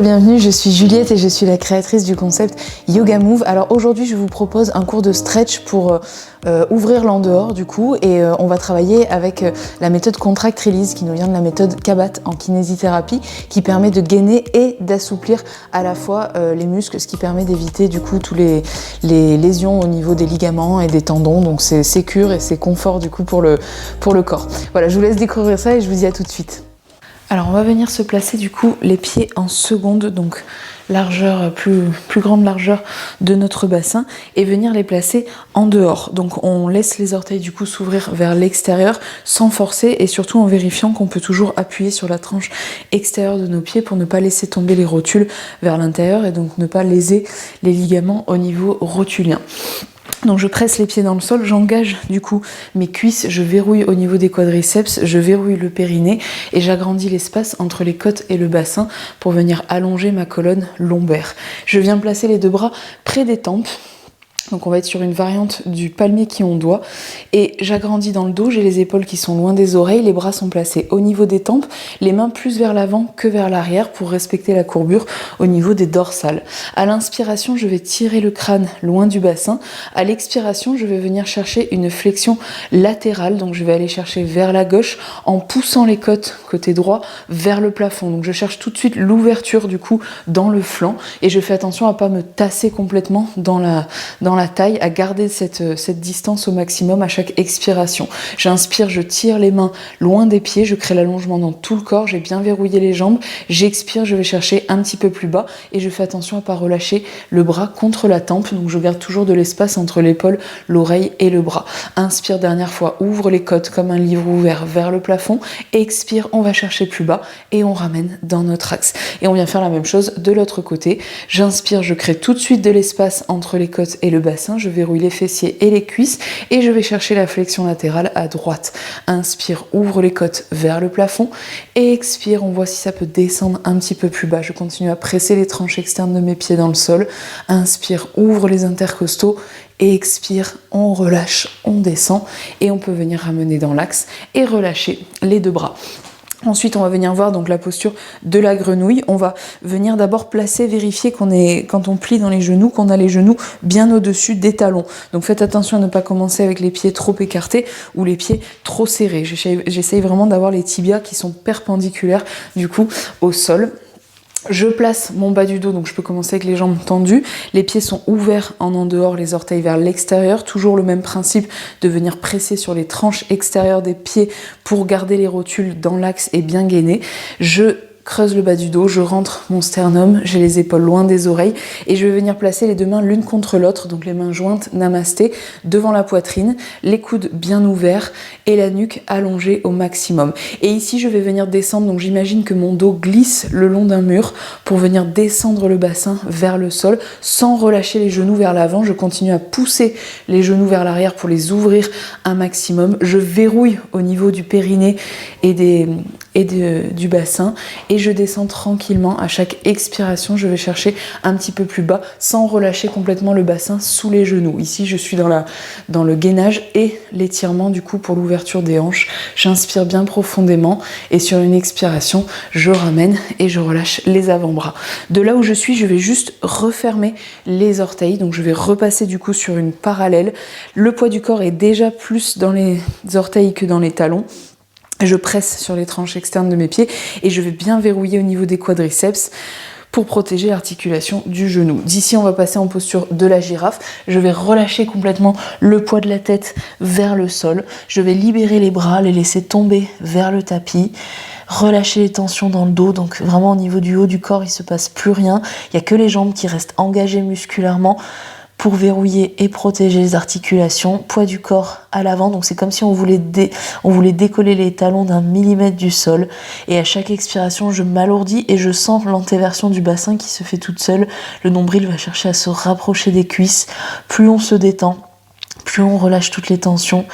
Bienvenue, je suis Juliette et je suis la créatrice du concept Yoga Move. Alors aujourd'hui je vous propose un cours de stretch pour ouvrir l'en dehors du coup et on va travailler avec la méthode Contract Release qui nous vient de la méthode Kabat en kinésithérapie qui permet de gainer et d'assouplir à la fois les muscles, ce qui permet d'éviter du coup tous les lésions au niveau des ligaments et des tendons, donc c'est sécure et c'est confort du coup pour le corps. Voilà, je vous laisse découvrir ça et je vous dis à tout de suite. Alors on va venir se placer du coup les pieds en seconde, donc largeur, plus grande largeur de notre bassin, et venir les placer en dehors. Donc on laisse les orteils du coup s'ouvrir vers l'extérieur sans forcer et surtout en vérifiant qu'on peut toujours appuyer sur la tranche extérieure de nos pieds pour ne pas laisser tomber les rotules vers l'intérieur et donc ne pas léser les ligaments au niveau rotulien. Donc je presse les pieds dans le sol, j'engage du coup mes cuisses, je verrouille au niveau des quadriceps, je verrouille le périnée et j'agrandis l'espace entre les côtes et le bassin pour venir allonger ma colonne lombaire. Je viens placer les deux bras près des tempes. Donc on va être sur une variante du palmier qui ondoie et j'agrandis dans le dos, j'ai les épaules qui sont loin des oreilles, les bras sont placés au niveau des tempes, les mains plus vers l'avant que vers l'arrière pour respecter la courbure au niveau des dorsales. À l'inspiration, je vais tirer le crâne loin du bassin. À l'expiration, je vais venir chercher une flexion latérale, donc je vais aller chercher vers la gauche en poussant les côtes côté droit vers le plafond. Donc je cherche tout de suite l'ouverture du coup dans le flanc et je fais attention à pas me tasser complètement dans la taille, à garder cette distance au maximum à chaque expiration. J'inspire, je tire les mains loin des pieds, je crée l'allongement dans tout le corps, j'ai bien verrouillé les jambes. J'expire, je vais chercher un petit peu plus bas et je fais attention à pas relâcher le bras contre la tempe, donc je garde toujours de l'espace entre l'épaule, l'oreille et le bras. Inspire, dernière fois, ouvre les côtes comme un livre ouvert vers le plafond. Expire, on va chercher plus bas et on ramène dans notre axe. Et on vient faire la même chose de l'autre côté. J'inspire, je crée tout de suite de l'espace entre les côtes et le bassin, je verrouille les fessiers et les cuisses et je vais chercher la flexion latérale à droite. Inspire, ouvre les côtes vers le plafond et expire, on voit si ça peut descendre un petit peu plus bas. Je continue à presser les tranches externes de mes pieds dans le sol. Inspire, ouvre les intercostaux et expire, on relâche, on descend et on peut venir ramener dans l'axe et relâcher les deux bras. Ensuite, on va venir voir donc la posture de la grenouille. On va venir d'abord placer, vérifier quand on plie dans les genoux, qu'on a les genoux bien au-dessus des talons. Donc faites attention à ne pas commencer avec les pieds trop écartés ou les pieds trop serrés. J'essaye vraiment d'avoir les tibias qui sont perpendiculaires du coup au sol. Je place mon bas du dos, donc je peux commencer avec les jambes tendues. Les pieds sont ouverts en dehors, les orteils vers l'extérieur. Toujours le même principe de venir presser sur les tranches extérieures des pieds pour garder les rotules dans l'axe et bien gainer. Je creuse le bas du dos, je rentre mon sternum, j'ai les épaules loin des oreilles et je vais venir placer les deux mains l'une contre l'autre, donc les mains jointes, namasté, devant la poitrine, les coudes bien ouverts et la nuque allongée au maximum. Et ici, je vais venir descendre, donc j'imagine que mon dos glisse le long d'un mur pour venir descendre le bassin vers le sol sans relâcher les genoux vers l'avant. Je continue à pousser les genoux vers l'arrière pour les ouvrir un maximum. Je verrouille au niveau du périnée et du bassin et je descends tranquillement. À chaque expiration, je vais chercher un petit peu plus bas sans relâcher complètement le bassin sous les genoux. Ici, je suis dans le gainage et l'étirement du coup pour l'ouverture des hanches. J'inspire bien profondément et sur une expiration, je ramène et je relâche les avant-bras. De là où je suis, je vais juste refermer les orteils. Donc je vais repasser du coup sur une parallèle. Le poids du corps est déjà plus dans les orteils que dans les talons. Je presse sur les tranches externes de mes pieds et je vais bien verrouiller au niveau des quadriceps pour protéger l'articulation du genou. D'ici, on va passer en posture de la girafe. Je vais relâcher complètement le poids de la tête vers le sol. Je vais libérer les bras, les laisser tomber vers le tapis. Relâcher les tensions dans le dos, donc vraiment au niveau du haut du corps, il ne se passe plus rien. Il n'y a que les jambes qui restent engagées musculairement pour verrouiller et protéger les articulations, poids du corps à l'avant, donc c'est comme si on voulait décoller les talons d'un millimètre du sol, et à chaque expiration je m'alourdis et je sens l'antéversion du bassin qui se fait toute seule. Le nombril va chercher à se rapprocher des cuisses. Plus on se détend, plus on relâche toutes les tensions,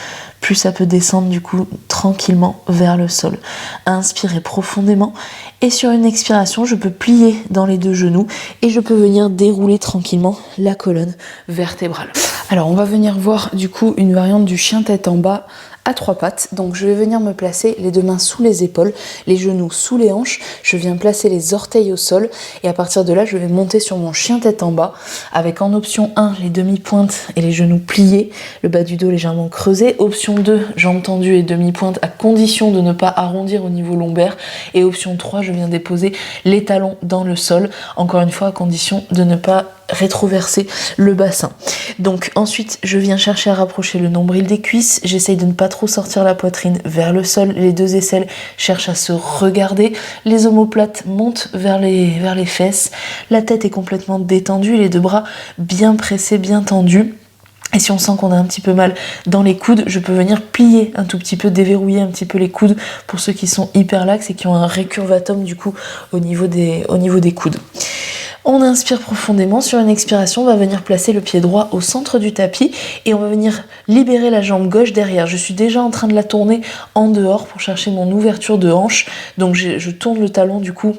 plus ça peut descendre du coup tranquillement vers le sol. Inspirez profondément et sur une expiration, je peux plier dans les deux genoux et je peux venir dérouler tranquillement la colonne vertébrale. Alors on va venir voir du coup une variante du chien tête en bas à 3 pattes. Donc je vais venir me placer les 2 mains sous les épaules, les genoux sous les hanches. Je viens placer les orteils au sol et à partir de là, je vais monter sur mon chien tête en bas avec en option 1 les demi-pointes et les genoux pliés, le bas du dos légèrement creusé. Option 2, jambes tendues et demi-pointes à condition de ne pas arrondir au niveau lombaire. Et option 3, je viens déposer les talons dans le sol, encore une fois à condition de ne pas rétroverser le bassin. Donc ensuite je viens chercher à rapprocher le nombril des cuisses, j'essaye de ne pas trop sortir la poitrine vers le sol, les 2 aisselles cherchent à se regarder, les omoplates montent vers les fesses, la tête est complètement détendue, les 2 bras bien pressés, bien tendus. Et si on sent qu'on a un petit peu mal dans les coudes, je peux venir plier un tout petit peu, déverrouiller un petit peu les coudes pour ceux qui sont hyper laxes et qui ont un récurvatum du coup au niveau des coudes. On inspire profondément, sur une expiration, on va venir placer le pied droit au centre du tapis et on va venir libérer la jambe gauche derrière. Je suis déjà en train de la tourner en dehors pour chercher mon ouverture de hanche, donc je tourne le talon du coup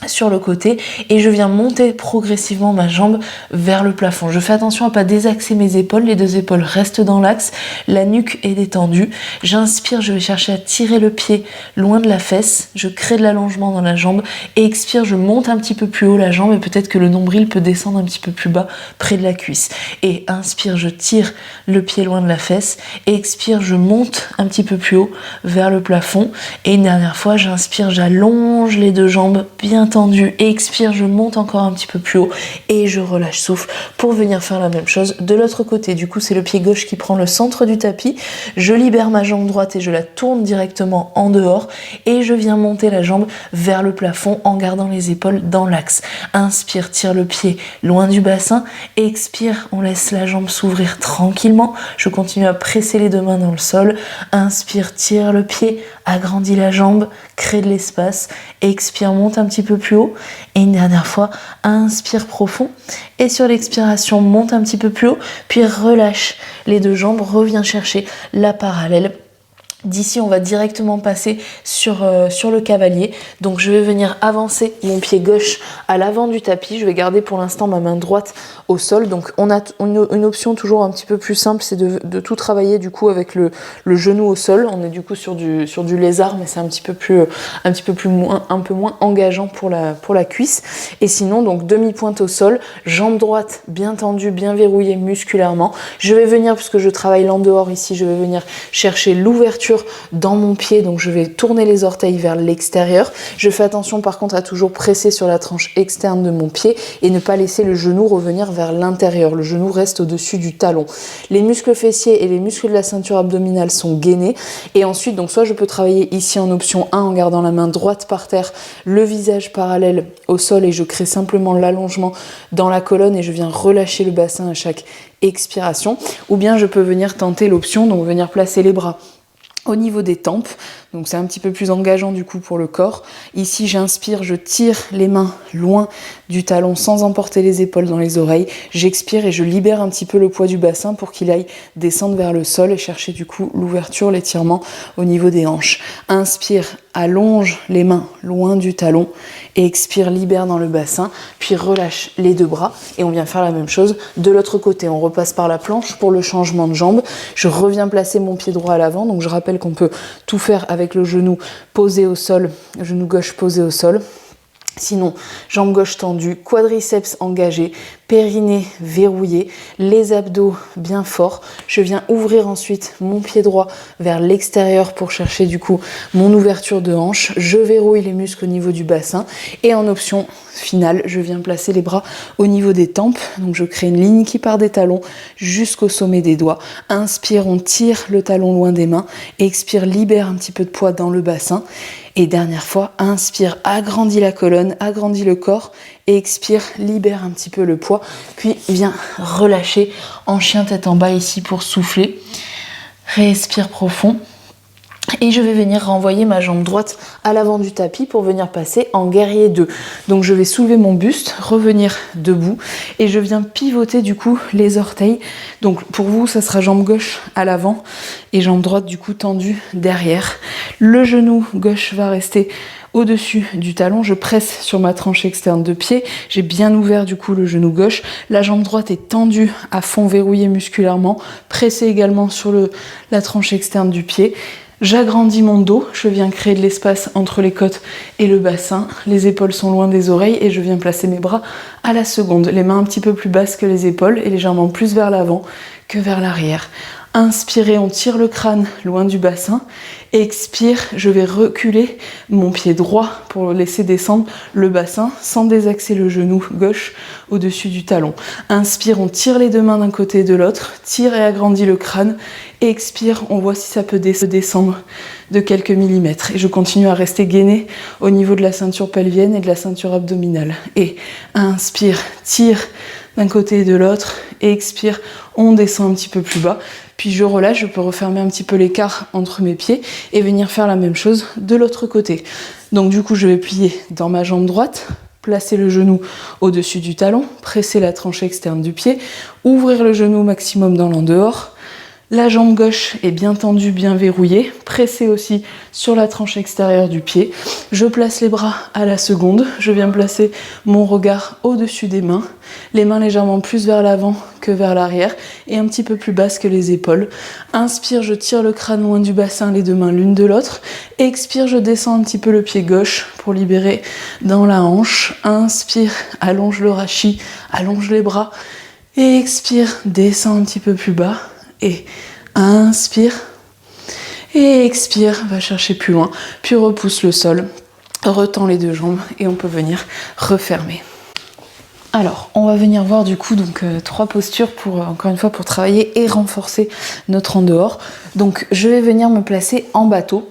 sur le côté et je viens monter progressivement ma jambe vers le plafond. Je fais attention à pas désaxer mes épaules, les 2 épaules restent dans l'axe, la nuque est détendue. J'inspire, je vais chercher à tirer le pied loin de la fesse, je crée de l'allongement dans la jambe et expire, je monte un petit peu plus haut la jambe et peut-être que le nombril peut descendre un petit peu plus bas près de la cuisse. Et inspire, je tire le pied loin de la fesse et expire, je monte un petit peu plus haut vers le plafond et une dernière fois, j'inspire, j'allonge les 2 jambes bien tendu, expire, je monte encore un petit peu plus haut et je relâche souffle pour venir faire la même chose de l'autre côté. Du coup c'est le pied gauche qui prend le centre du tapis, je libère ma jambe droite et je la tourne directement en dehors et je viens monter la jambe vers le plafond en gardant les épaules dans l'axe. Inspire, tire le pied loin du bassin, expire, on laisse la jambe s'ouvrir tranquillement, je continue à presser les 2 mains dans le sol, inspire, tire le pied, agrandis la jambe, crée de l'espace, expire, monte un petit peu plus haut et une dernière fois, inspire profond et sur l'expiration, monte un petit peu plus haut, puis relâche les 2 jambes, reviens chercher la parallèle. D'ici, on va directement passer sur le cavalier. Donc, je vais venir avancer mon pied gauche à l'avant du tapis. Je vais garder pour l'instant ma main droite au sol. Donc, on a une option toujours un petit peu plus simple, c'est de tout travailler du coup avec le genou au sol. On est du coup sur du lézard, mais c'est un peu moins engageant pour la cuisse. Et sinon, donc demi-pointe au sol, jambe droite bien tendue, bien verrouillée musculairement. Je vais venir, puisque je travaille l'en dehors ici, je vais venir chercher l'ouverture dans mon pied, donc je vais tourner les orteils vers l'extérieur. Je fais attention par contre à toujours presser sur la tranche externe de mon pied et ne pas laisser le genou revenir vers l'intérieur. Le genou reste au-dessus du talon. Les muscles fessiers et les muscles de la ceinture abdominale sont gainés et ensuite donc soit je peux travailler ici en option 1 en gardant la main droite par terre, le visage parallèle au sol et je crée simplement l'allongement dans la colonne et je viens relâcher le bassin à chaque expiration, ou bien je peux venir tenter l'option, donc venir placer les bras au niveau des tempes, donc c'est un petit peu plus engageant du coup pour le corps. Ici j'inspire, je tire les mains loin du talon sans emporter les épaules dans les oreilles. J'expire et je libère un petit peu le poids du bassin pour qu'il aille descendre vers le sol et chercher du coup l'ouverture, l'étirement au niveau des hanches. Inspire, allonge les mains loin du talon et expire, libère dans le bassin, puis relâche les 2 bras et on vient faire la même chose de l'autre côté. On repasse par la planche pour le changement de jambe. Je reviens placer mon pied droit à l'avant, donc je rappelle qu'on peut tout faire avec le genou posé au sol, genou gauche posé au sol. Sinon, jambe gauche tendue, quadriceps engagé, périnée verrouillé, les abdos bien forts. Je viens ouvrir ensuite mon pied droit vers l'extérieur pour chercher du coup mon ouverture de hanche. Je verrouille les muscles au niveau du bassin et en option finale, je viens placer les bras au niveau des tempes. Donc je crée une ligne qui part des talons jusqu'au sommet des doigts. Inspire, on tire le talon loin des mains. Expire, libère un petit peu de poids dans le bassin. Et dernière fois, inspire, agrandis la colonne, agrandis le corps et expire, libère un petit peu le poids. Puis viens relâcher en chien tête en bas ici pour souffler. Respire profond. Et je vais venir renvoyer ma jambe droite à l'avant du tapis pour venir passer en guerrier 2. Donc je vais soulever mon buste, revenir debout et je viens pivoter du coup les orteils. Donc pour vous, ça sera jambe gauche à l'avant et jambe droite du coup tendue derrière. Le genou gauche va rester au-dessus du talon, je presse sur ma tranche externe de pied, j'ai bien ouvert du coup le genou gauche, la jambe droite est tendue à fond, verrouillée musculairement, pressée également sur la tranche externe du pied. J'agrandis mon dos, je viens créer de l'espace entre les côtes et le bassin, les épaules sont loin des oreilles et je viens placer mes bras à la seconde, les mains un petit peu plus basses que les épaules et légèrement plus vers l'avant que vers l'arrière. Inspirez, on tire le crâne loin du bassin. Expire, je vais reculer mon pied droit pour laisser descendre le bassin sans désaxer le genou gauche au-dessus du talon. Inspire, on tire les deux mains d'un côté et de l'autre. Tire et agrandit le crâne. Expire, on voit si ça peut descendre de quelques millimètres. Et je continue à rester gainé au niveau de la ceinture pelvienne et de la ceinture abdominale. Et inspire, tire d'un côté et de l'autre. Et expire, on descend un petit peu plus bas. Puis je relâche, je peux refermer un petit peu l'écart entre mes pieds et venir faire la même chose de l'autre côté. Donc du coup, je vais plier dans ma jambe droite, placer le genou au-dessus du talon, presser la tranche externe du pied, ouvrir le genou au maximum dans l'en-dehors. La jambe gauche est bien tendue, bien verrouillée, pressée aussi sur la tranche extérieure du pied. Je place les bras à la seconde, je viens placer mon regard au-dessus des mains, les mains légèrement plus vers l'avant que vers l'arrière et un petit peu plus basses que les épaules. Inspire, je tire le crâne loin du bassin, les deux mains l'une de l'autre. Expire, je descends un petit peu le pied gauche pour libérer dans la hanche. Inspire, allonge le rachis, allonge les bras. Expire, descends un petit peu plus bas. Et inspire et expire, va chercher plus loin, puis repousse le sol, retends les deux jambes et on peut venir refermer. Alors, on va venir voir du coup donc 3 postures pour encore une fois pour travailler et renforcer notre en dehors. Donc, je vais venir me placer en bateau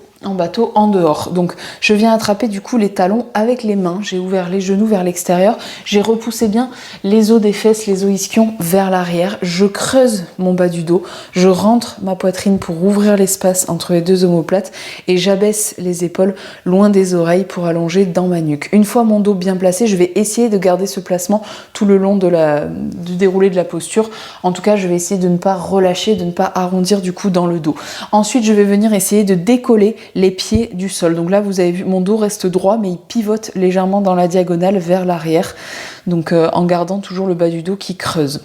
en dehors. Donc je viens attraper du coup les talons avec les mains, j'ai ouvert les genoux vers l'extérieur, j'ai repoussé bien les os des fesses, les os ischions vers l'arrière, je creuse mon bas du dos, je rentre ma poitrine pour ouvrir l'espace entre les deux omoplates et j'abaisse les épaules loin des oreilles pour allonger dans ma nuque. Une fois mon dos bien placé, je vais essayer de garder ce placement tout le long du déroulé de la posture. En tout cas, je vais essayer de ne pas relâcher, de ne pas arrondir du coup dans le dos. Ensuite, je vais venir essayer de décoller les pieds du sol. Donc là, vous avez vu, mon dos reste droit, mais il pivote légèrement dans la diagonale vers l'arrière. Donc en gardant toujours le bas du dos qui creuse.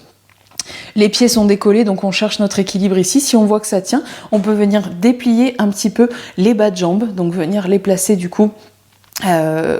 Les pieds sont décollés, donc on cherche notre équilibre ici. Si on voit que ça tient, on peut venir déplier un petit peu les bas de jambes, donc venir les placer du coup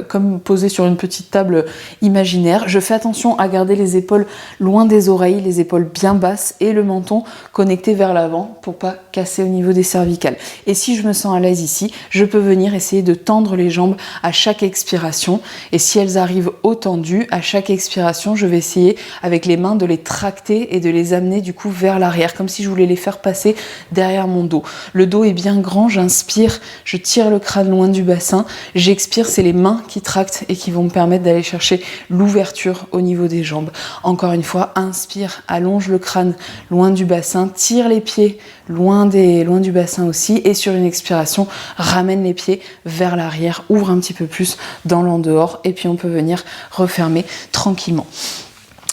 comme posé sur une petite table imaginaire. Je fais attention à garder les épaules loin des oreilles, les épaules bien basses et le menton connecté vers l'avant pour pas casser au niveau des cervicales. Et si je me sens à l'aise ici, je peux venir essayer de tendre les jambes à chaque expiration. Et si elles arrivent au tendu, à chaque expiration, je vais essayer avec les mains de les tracter et de les amener du coup vers l'arrière, comme si je voulais les faire passer derrière mon dos. Le dos est bien grand, j'inspire, je tire le crâne loin du bassin, j'expire, c'est les mains qui tractent et qui vont me permettre d'aller chercher l'ouverture au niveau des jambes. Encore une fois, inspire, allonge le crâne loin du bassin, tire les pieds loin du bassin aussi et sur une expiration, ramène les pieds vers l'arrière, ouvre un petit peu plus dans l'en-dehors et puis on peut venir refermer tranquillement.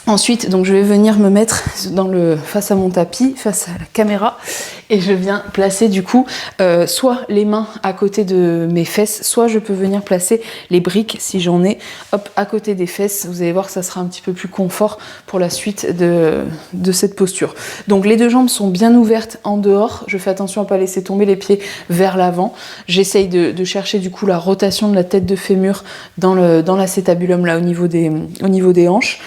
Ensuite, donc je vais venir me mettre face à mon tapis, face à la caméra, et je viens placer du coup soit les mains à côté de mes fesses, soit je peux venir placer les briques si j'en ai, hop, à côté des fesses. Vous allez voir que ça sera un petit peu plus confort pour la suite de cette posture. Donc les deux jambes sont bien ouvertes en dehors. Je fais attention à ne pas laisser tomber les pieds vers l'avant. J'essaye de chercher du coup la rotation de la tête de fémur dans l'acétabulum là au niveau des hanches.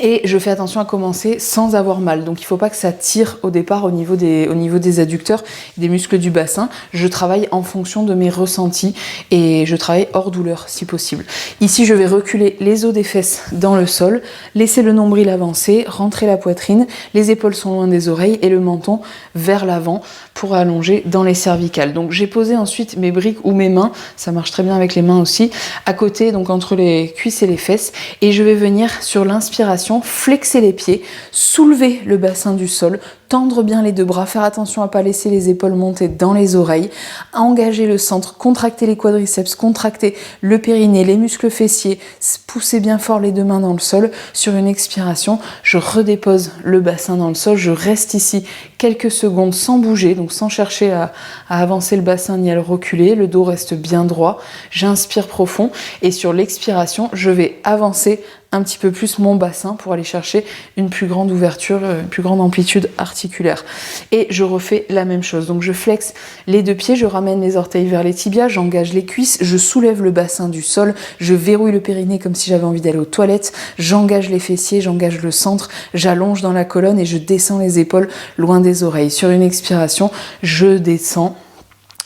Et je fais attention à commencer sans avoir mal. Donc il ne faut pas que ça tire au départ au niveau des adducteurs, des muscles du bassin. Je travaille en fonction de mes ressentis et je travaille hors douleur si possible. Ici, je vais reculer les os des fesses dans le sol, laisser le nombril avancer, rentrer la poitrine, les épaules sont loin des oreilles et le menton vers l'avant pour allonger dans les cervicales. Donc j'ai posé ensuite mes briques ou mes mains, ça marche très bien avec les mains aussi, à côté, donc entre les cuisses et les fesses, et je vais venir sur l'inspiration flexer les pieds, soulever le bassin du sol, tendre bien les deux bras, faire attention à pas laisser les épaules monter dans les oreilles, engager le centre, contracter les quadriceps, contracter le périnée, les muscles fessiers, pousser bien fort les deux mains dans le sol. Sur une expiration, je redépose le bassin dans le sol, je reste ici quelques secondes sans bouger, donc sans chercher à avancer le bassin ni à le reculer, le dos reste bien droit, j'inspire profond et sur l'expiration, je vais avancer un petit peu plus mon bassin pour aller chercher une plus grande ouverture, une plus grande amplitude articulaire. Et je refais la même chose. Donc je flexe les deux pieds, je ramène les orteils vers les tibias, j'engage les cuisses, je soulève le bassin du sol, je verrouille le périnée comme si j'avais envie d'aller aux toilettes, j'engage les fessiers, j'engage le centre, j'allonge dans la colonne et je descends les épaules loin des oreilles. Sur une expiration, je descends.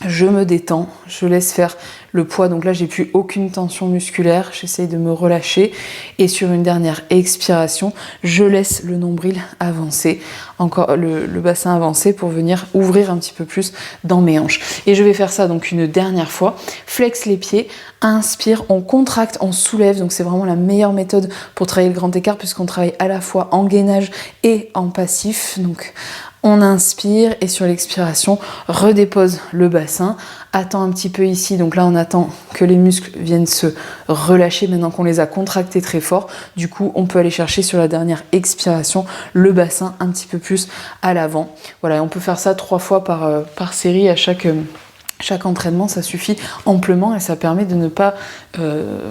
Je me détends, je laisse faire le poids, donc là j'ai plus aucune tension musculaire, j'essaye de me relâcher et sur une dernière expiration, je laisse le nombril avancer, encore le bassin avancer pour venir ouvrir un petit peu plus dans mes hanches. Et je vais faire ça donc une dernière fois, flex les pieds, inspire, on contracte, on soulève, donc c'est vraiment la meilleure méthode pour travailler le grand écart puisqu'on travaille à la fois en gainage et en passif, donc on inspire et sur l'expiration, redépose le bassin, attend un petit peu ici, donc là on attend que les muscles viennent se relâcher maintenant qu'on les a contractés très fort, du coup on peut aller chercher sur la dernière expiration le bassin un petit peu plus à l'avant. Voilà, on peut faire ça 3 fois par série à chaque entraînement, ça suffit amplement et ça permet de ne pas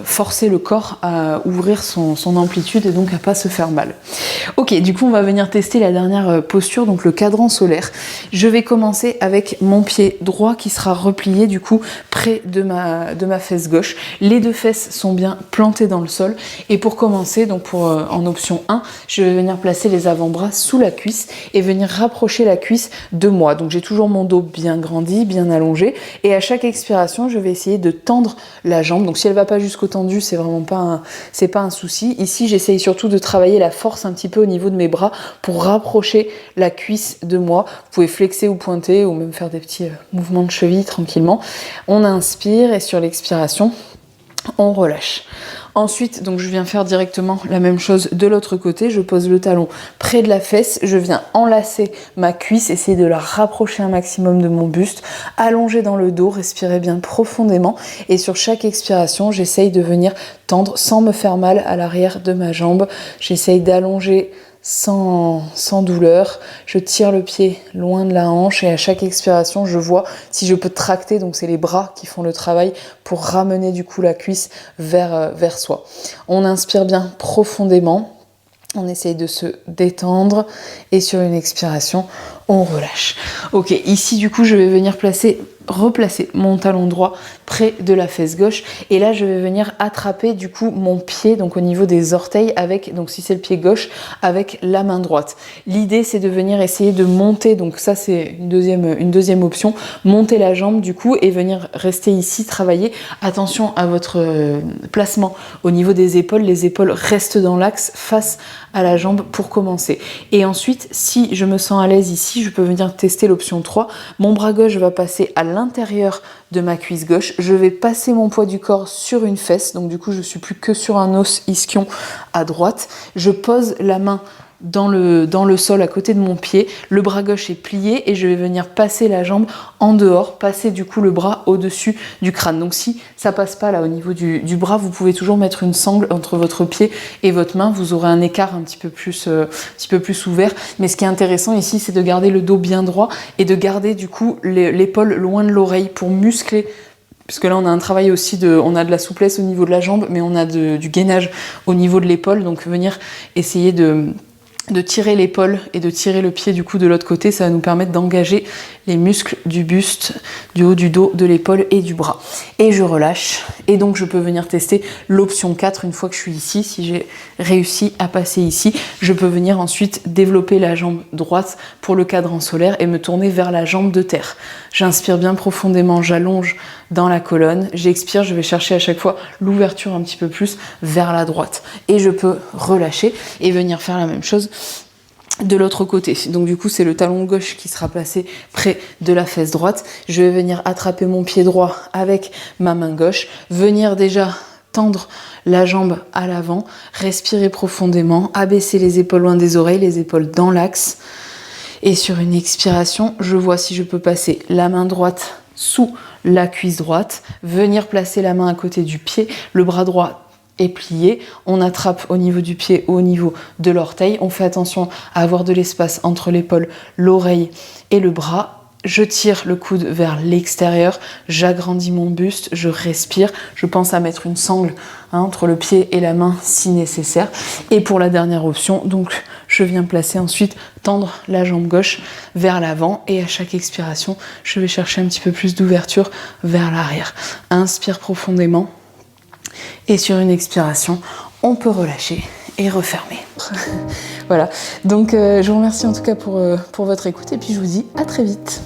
forcer le corps à ouvrir son amplitude et donc à pas se faire mal. Ok, du coup on va venir tester la dernière posture, donc le cadran solaire. Je vais commencer avec mon pied droit qui sera replié du coup près de ma fesse gauche. Les deux fesses sont bien plantées dans le sol et pour commencer, donc en option 1, je vais venir placer les avant-bras sous la cuisse et venir rapprocher la cuisse de moi. Donc j'ai toujours mon dos bien grandi, bien allongé. Et à chaque expiration, je vais essayer de tendre la jambe. Donc si elle va pas jusqu'au tendu, c'est vraiment pas un souci. Ici, j'essaye surtout de travailler la force un petit peu au niveau de mes bras pour rapprocher la cuisse de moi. Vous pouvez flexer ou pointer ou même faire des petits mouvements de cheville tranquillement. On inspire et sur l'expiration, on relâche. Ensuite, donc je viens faire directement la même chose de l'autre côté. Je pose le talon près de la fesse. Je viens enlacer ma cuisse, essayer de la rapprocher un maximum de mon buste. Allonger dans le dos, respirer bien profondément. Et sur chaque expiration, j'essaye de venir tendre sans me faire mal à l'arrière de ma jambe. J'essaye d'allonger sans douleur, je tire le pied loin de la hanche et à chaque expiration, je vois si je peux tracter, donc c'est les bras qui font le travail pour ramener du coup la cuisse vers soi. On inspire bien profondément, on essaye de se détendre et sur une expiration, on relâche. Ok, ici du coup, je vais venir replacer mon talon droit près de la fesse gauche et là je vais venir attraper du coup mon pied donc au niveau des orteils avec, donc si c'est le pied gauche, avec la main droite. L'idée c'est de venir essayer de monter, donc ça c'est une deuxième option, monter la jambe du coup et venir rester ici, travailler. Attention à votre placement au niveau des épaules, les épaules restent dans l'axe face à la jambe pour commencer. Et ensuite, si je me sens à l'aise ici, je peux venir tester l'option 3. Mon bras gauche va passer à l'intérieur de ma cuisse gauche. Je vais passer mon poids du corps sur une fesse. Donc du coup, je suis plus que sur un os ischion à droite. Je pose la main dans le sol à côté de mon pied. Le bras gauche est plié et je vais venir passer la jambe en dehors, passer du coup le bras au-dessus du crâne. Donc si ça passe pas là au niveau du bras, vous pouvez toujours mettre une sangle entre votre pied et votre main. Vous aurez un écart un petit peu plus ouvert. Mais ce qui est intéressant ici, c'est de garder le dos bien droit et de garder du coup l'épaule loin de l'oreille pour muscler. Parce que là, on a un travail aussi on a de la souplesse au niveau de la jambe, mais on a du gainage au niveau de l'épaule. Donc venir essayer de tirer l'épaule et de tirer le pied du coup de l'autre côté, ça va nous permettre d'engager les muscles du buste, du haut du dos, de l'épaule et du bras. Et je relâche. Et donc je peux venir tester l'option 4 une fois que je suis ici. Si j'ai réussi à passer ici, je peux venir ensuite développer la jambe droite pour le cadran solaire et me tourner vers la jambe de terre. J'inspire bien profondément, j'allonge dans la colonne. J'expire, je vais chercher à chaque fois l'ouverture un petit peu plus vers la droite. Et je peux relâcher et venir faire la même chose de l'autre côté. Donc du coup, c'est le talon gauche qui sera placé près de la fesse droite. Je vais venir attraper mon pied droit avec ma main gauche, venir déjà tendre la jambe à l'avant, respirer profondément, abaisser les épaules loin des oreilles, les épaules dans l'axe. Et sur une expiration, je vois si je peux passer la main droite sous la cuisse droite, venir placer la main à côté du pied, le bras droit est plié, on attrape au niveau du pied ou au niveau de l'orteil, on fait attention à avoir de l'espace entre l'épaule, l'oreille et le bras. Je tire le coude vers l'extérieur, j'agrandis mon buste, je respire, je pense à mettre une sangle entre le pied et la main si nécessaire. Et pour la dernière option, donc je viens placer ensuite, tendre la jambe gauche vers l'avant et à chaque expiration, je vais chercher un petit peu plus d'ouverture vers l'arrière. Inspire profondément et sur une expiration, on peut relâcher et refermer. Voilà, donc je vous remercie en tout cas pour votre écoute et puis je vous dis à très vite.